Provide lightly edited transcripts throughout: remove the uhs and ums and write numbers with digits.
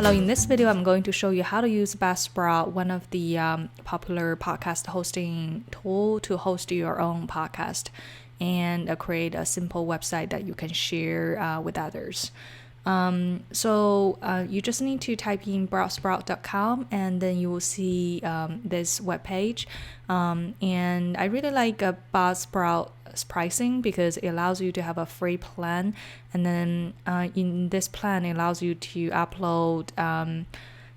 Hello, in this video, I'm going to show you how to use BuzzSprout, one of the popular podcast hosting tool to host your own podcast and create a simple website that you can share with others. So you just need to type in BuzzSprout.com and then you will see this webpage. And I really like BuzzSprout's pricing because it allows you to have a free plan. And then in this plan, it allows you to upload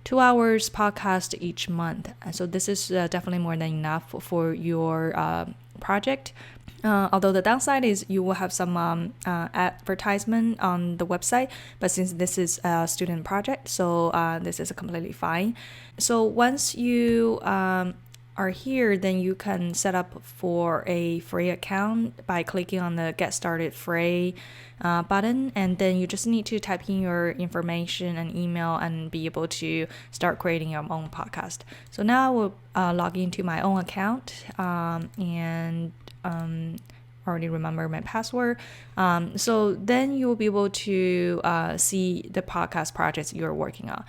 2 hours podcast each month. And so this is definitely more than enough for your project. Although the downside is you will have some advertisement on the website, but since this is a student project, so this is completely fine. So once you are here, then you can set up for a free account by clicking on the Get Started Free button, and then you just need to type in your information and email and be able to start creating your own podcast. So now I will log into my own account and already remember my password. So then you will be able to see the podcast projects you're working on.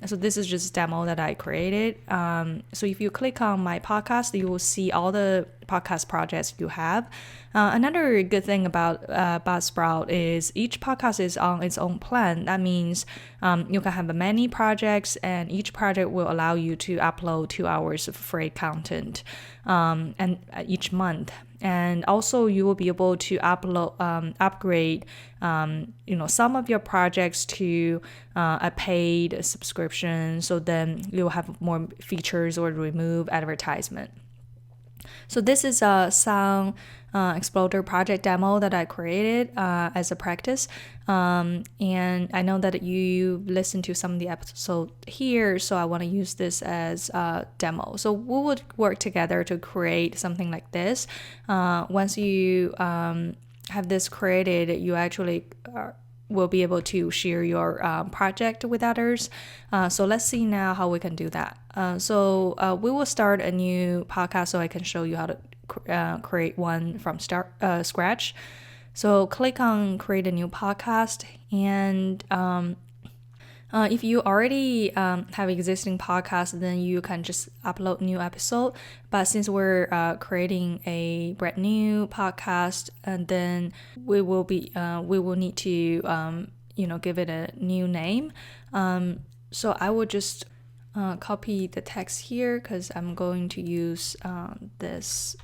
So this is just a demo that I created. So if you click on my podcast, you will see all the podcast projects you have. Another good thing about BuzzSprout is each podcast is on its own plan. That means you can have many projects and each project will allow you to upload 2 hours of free content and each month. And also you will be able to upgrade some of your projects to a paid subscription, so then you'll have more features or remove advertisement. So this is a Sound Exploder project demo that I created as a practice. And I know that you listened to some of the episodes here, so I want to use this as a demo. So we would work together to create something like this. Once you have this created, you actually will be able to share your project with others. So let's see now how we can do that. So we will start a new podcast so I can show you how to create one from scratch. So click on create a new podcast, and if you already have existing podcasts, then you can just upload new episode. But since we're creating a brand new podcast, and then we will need to give it a new name. So I will just copy the text here because I'm going to use this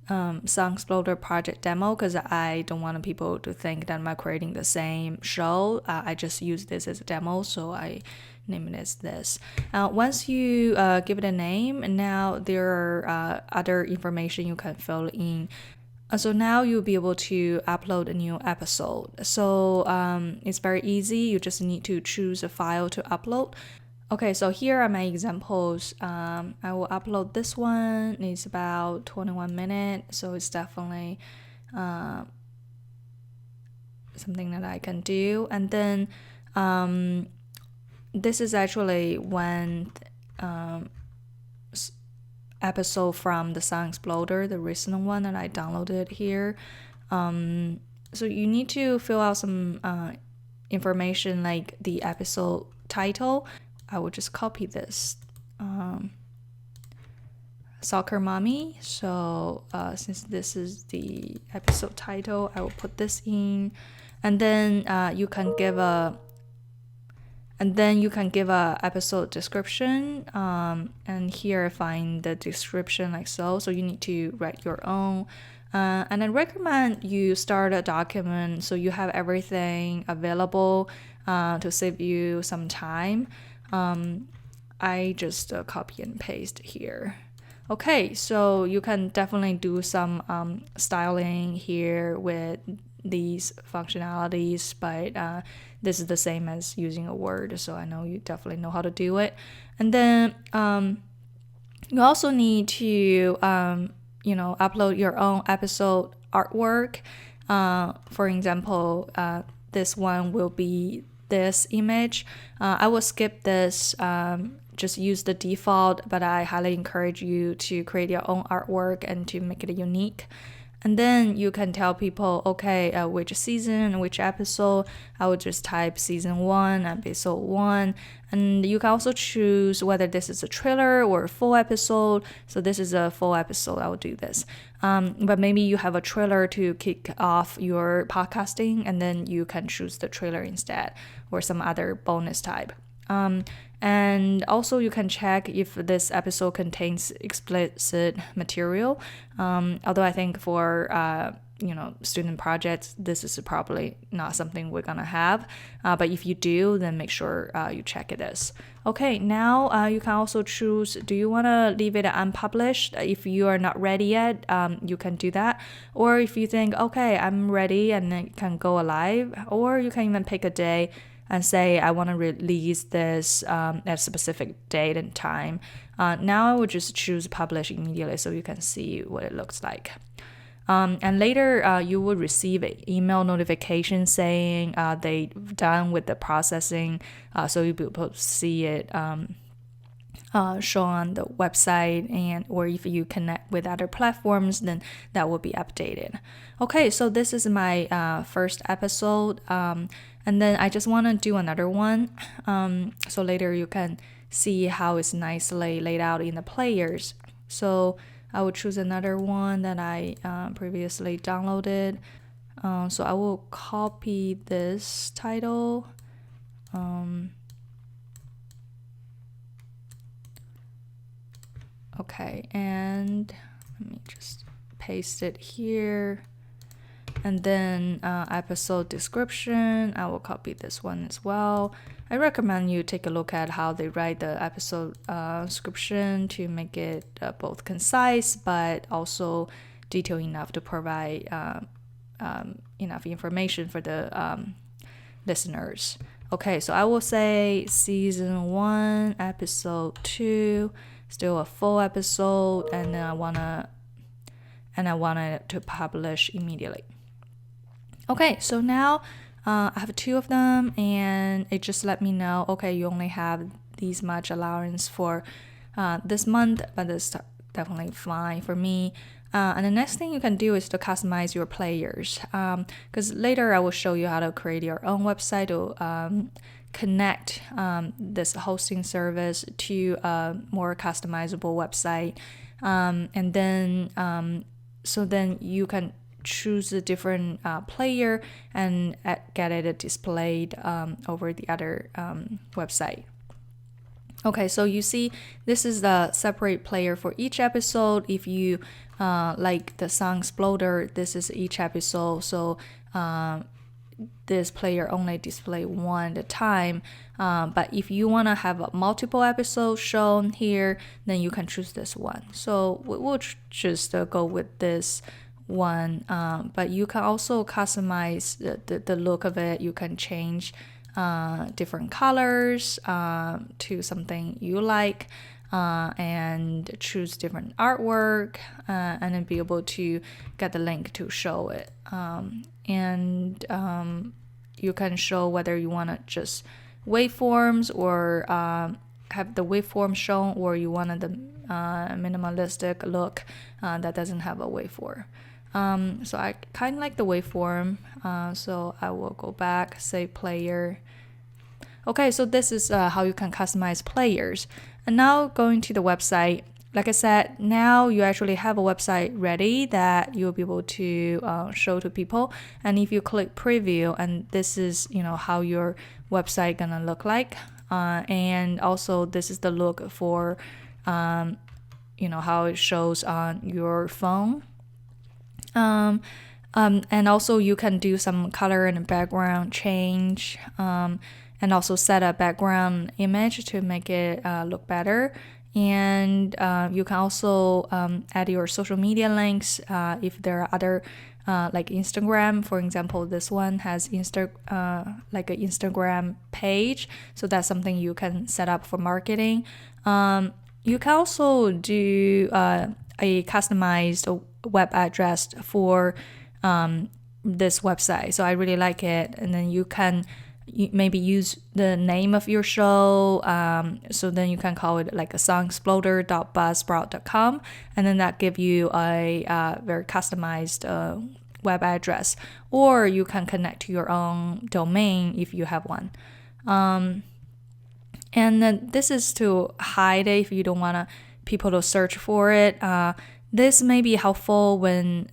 Sound Exploder project demo because I don't want people to think that I'm creating the same show. I just use this as a demo, so I name it as this. Once you give it a name, now there are other information you can fill in. So now you'll be able to upload a new episode. So it's very easy. You just need to choose a file to upload. Okay, so here are my examples. I will upload this one. It's about 21 minutes, so it's definitely something that I can do. And then this is actually one episode from the Sound Exploder, the recent one that I downloaded here. So you need to fill out some information like the episode title. I will just copy this. Soccer Mommy. So since this is the episode title, I will put this in, and then you can give a episode description. And here I find the description like so. So you need to write your own. And I recommend you start a document so you have everything available to save you some time. I just copy and paste here. Okay, so you can definitely do some styling here with these functionalities, but this is the same as using a Word, so I know you definitely know how to do it. And then you also need to upload your own episode artwork. For example, this one will be this image. I will skip this, just use the default, but I highly encourage you to create your own artwork and to make it unique. And then you can tell people, okay, which season, which episode. I would just type season 1, episode 1. And you can also choose whether this is a trailer or a full episode. So this is a full episode, I will do this. But maybe you have a trailer to kick off your podcasting, and then you can choose the trailer instead, or some other bonus type. And also you can check if this episode contains explicit material. Although I think for student projects, this is probably not something we're gonna have. But if you do, then make sure you check it is. Okay, now you can also choose, do you want to leave it unpublished? If you are not ready yet, you can do that. Or if you think, okay, I'm ready, and then you can go live. Or you can even pick a day and say, I want to release this at a specific date and time. Now I would just choose publish immediately so you can see what it looks like. And later you will receive an email notification saying they've done with the processing, so you'll be able to see it show on the website, and or if you connect with other platforms, then that will be updated. Okay, so this is my first episode, and then I just want to do another one, so later you can see how it's nicely laid out in the players. So I will choose another one that I previously downloaded. So I will copy this title. Okay, and let me just paste it here. And then episode description, I will copy this one as well. I recommend you take a look at how they write the episode description to make it both concise but also detailed enough to provide enough information for the listeners. Okay, so I will say season 1, episode 2, still a full episode, and then I wanna it to publish immediately. Okay, so now I have 2 of them, and it just let me know, okay, you only have these much allowance for this month, but that's definitely fine for me. And the next thing you can do is to customize your players, because later I will show you how to create your own website to connect this hosting service to a more customizable website, and then so then you can choose a different player and get it displayed over the other website. Okay, so you see this is the separate player for each episode. If you like the Sound Exploder, this is each episode, so this player only display one at a time. But if you want to have multiple episodes shown here, then you can choose this one. So we'll just go with this one, but you can also customize the look of it. You can change different colors to something you like, and choose different artwork, and then be able to get the link to show it. And you can show whether you want to just waveforms or have the waveform shown, or you wanted the minimalistic look that doesn't have a waveform. So I kind of like the waveform, so I will go back, say player. Okay, so this is how you can customize players. And now going to the website, like I said, now you actually have a website ready that you'll be able to show to people. And if you click preview, and this is how your website gonna look like, and also this is the look for how it shows on your phone. And also you can do some color and background change, and also set a background image to make it look better. And you can also add your social media links if there are other like Instagram, for example. This one has like an Instagram page, so that's something you can set up for marketing. You can also do a customized web address for this website, so I really like it. And then you can maybe use the name of your show. So then you can call it like a songexploder.buzzsprout.com, and then that give you a very customized web address, or you can connect to your own domain if you have one. And then this is to hide it if you don't want people to search for it. This may be helpful when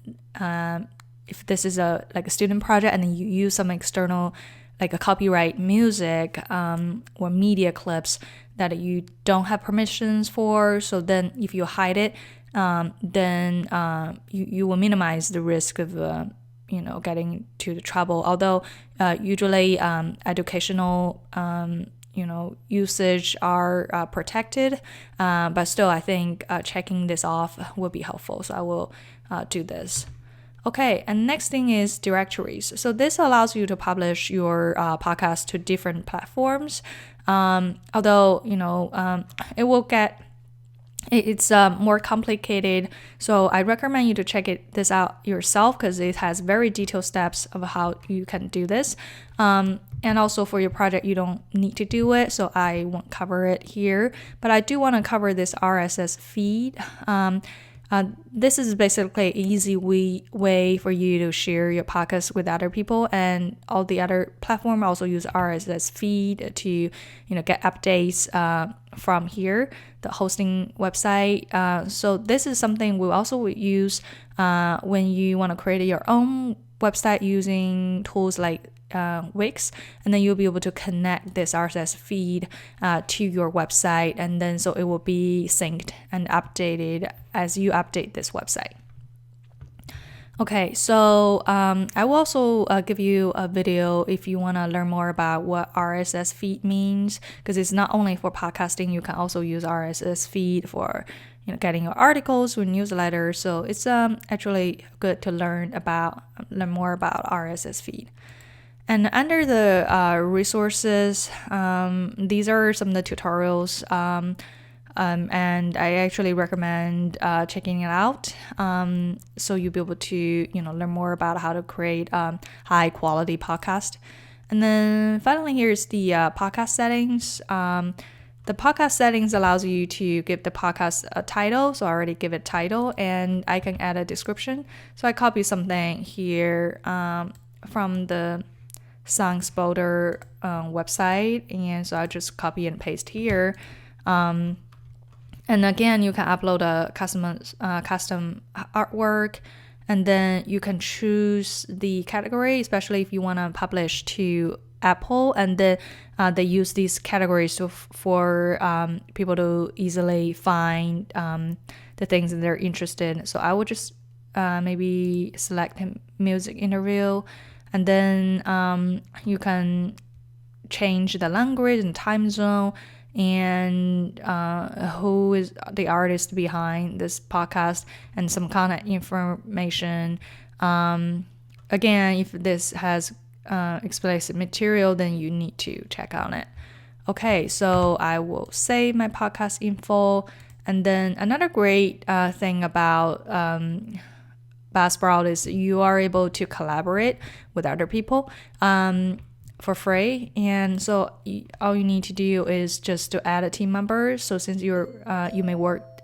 if this is a student project and then you use some external like a copyright music or media clips that you don't have permissions for. So then if you hide it, then you will minimize the risk of getting to the trouble. Although usually educational usage are protected, but still I think checking this off will be helpful. So I will do this. Okay, and next thing is directories. So this allows you to publish your podcast to different platforms. Although it will get it's more complicated. So I recommend you to check this out yourself because it has very detailed steps of how you can do this. And also for your project, you don't need to do it, so I won't cover it here. But I do want to cover this RSS feed. This is basically an easy way for you to share your podcast with other people, and all the other platforms also use RSS feed to get updates from here, the hosting website. So this is something we also use when you want to create your own website using tools like Wix, and then you'll be able to connect this RSS feed to your website, and then so it will be synced and updated as you update this website. Okay, so I will also give you a video if you want to learn more about what RSS feed means, because it's not only for podcasting. You can also use RSS feed for getting your articles or newsletters. So it's actually good to learn more about RSS feed. And under the resources, these are some of the tutorials, and I actually recommend checking it out. So you'll be able to learn more about how to create high quality podcast. And then finally, here's the podcast settings. The podcast settings allows you to give the podcast a title. So I already give it title, and I can add a description. So I copy something here from the SongExploder website, and so I just copy and paste here. And again, you can upload a custom artwork, and then you can choose the category, especially if you want to publish to Apple, and then they use these categories for people to easily find the things that they're interested in. So I would just maybe select a music interview, and then you can change the language and time zone, and who is the artist behind this podcast, and some contact information. Again, if this has explicit material, then you need to check on it. Okay, so I will save my podcast info. And then another great thing about BuzzSprout is you are able to collaborate with other people for free. And so all you need to do is just to add a team member. So since you may work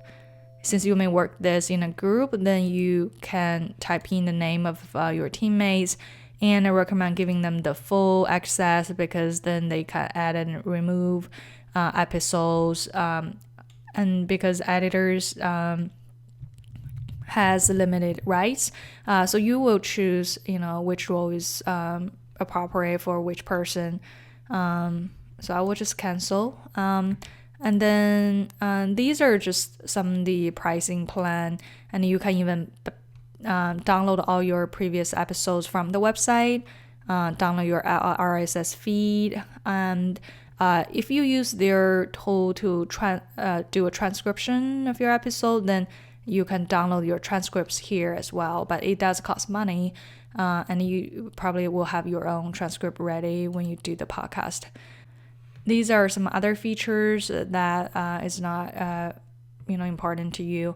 this in a group, then you can type in the name of your teammates. And I recommend giving them the full access, because then they can add and remove episodes. And because editors has limited rights, so you will choose which role is appropriate for which person. So I will just cancel. And then these are just some of the pricing plan, and you can even download all your previous episodes from the website, download your RSS feed, and if you use their tool to do a transcription of your episode, then you can download your transcripts here as well. But it does cost money, and you probably will have your own transcript ready when you do the podcast. These are some other features that is not important to you.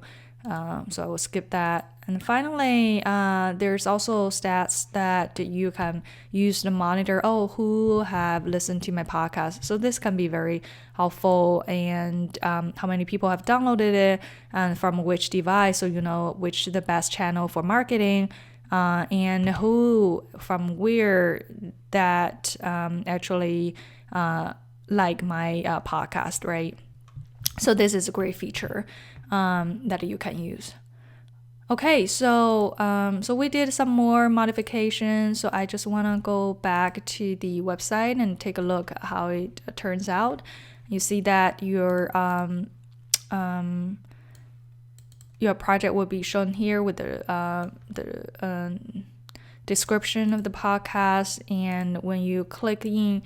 So I will skip that. And finally, there's also stats that you can use to monitor, who have listened to my podcast. So this can be very helpful, and how many people have downloaded it and from which device, so you know which is the best channel for marketing, and who from where that actually like my podcast, right? So this is a great feature that you can use. Okay, so we did some more modifications. So I just want to go back to the website and take a look at how it turns out. You see that your project will be shown here with the description of the podcast, and when you click in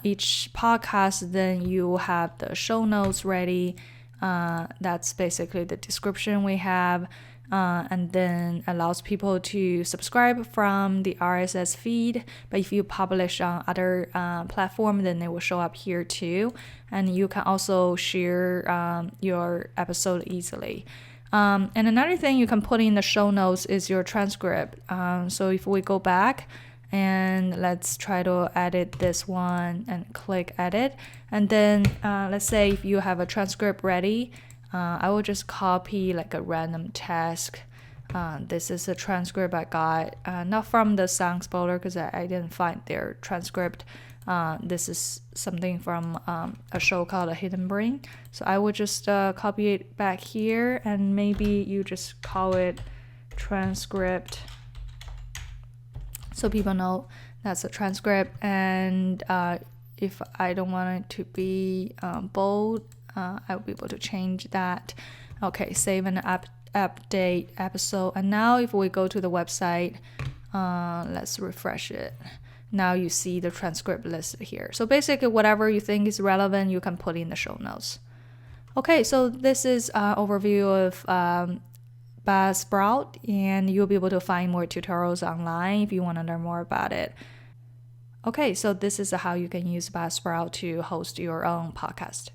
each podcast, then you have the show notes ready. That's basically the description we have, and then allows people to subscribe from the RSS feed. But if you publish on other platform, then they will show up here too, and you can also share your episode easily. And another thing you can put in the show notes is your transcript. So if we go back and let's try to edit this one and click edit, and then let's say if you have a transcript ready, I will just copy like a random text. This is a transcript I got, not from the Sound Explorer because I didn't find their transcript. This is something from a show called A Hidden Brain. So I would just copy it back here, and maybe you just call it transcript, so people know that's a transcript. And if I don't want it to be bold, I'll be able to change that. Okay, save and update episode. And now if we go to the website, let's refresh it. Now you see the transcript listed here. So basically whatever you think is relevant, you can put in the show notes. Okay, so this is an overview of BuzzSprout, and you'll be able to find more tutorials online if you want to learn more about it. Okay, so this is how you can use BuzzSprout to host your own podcast.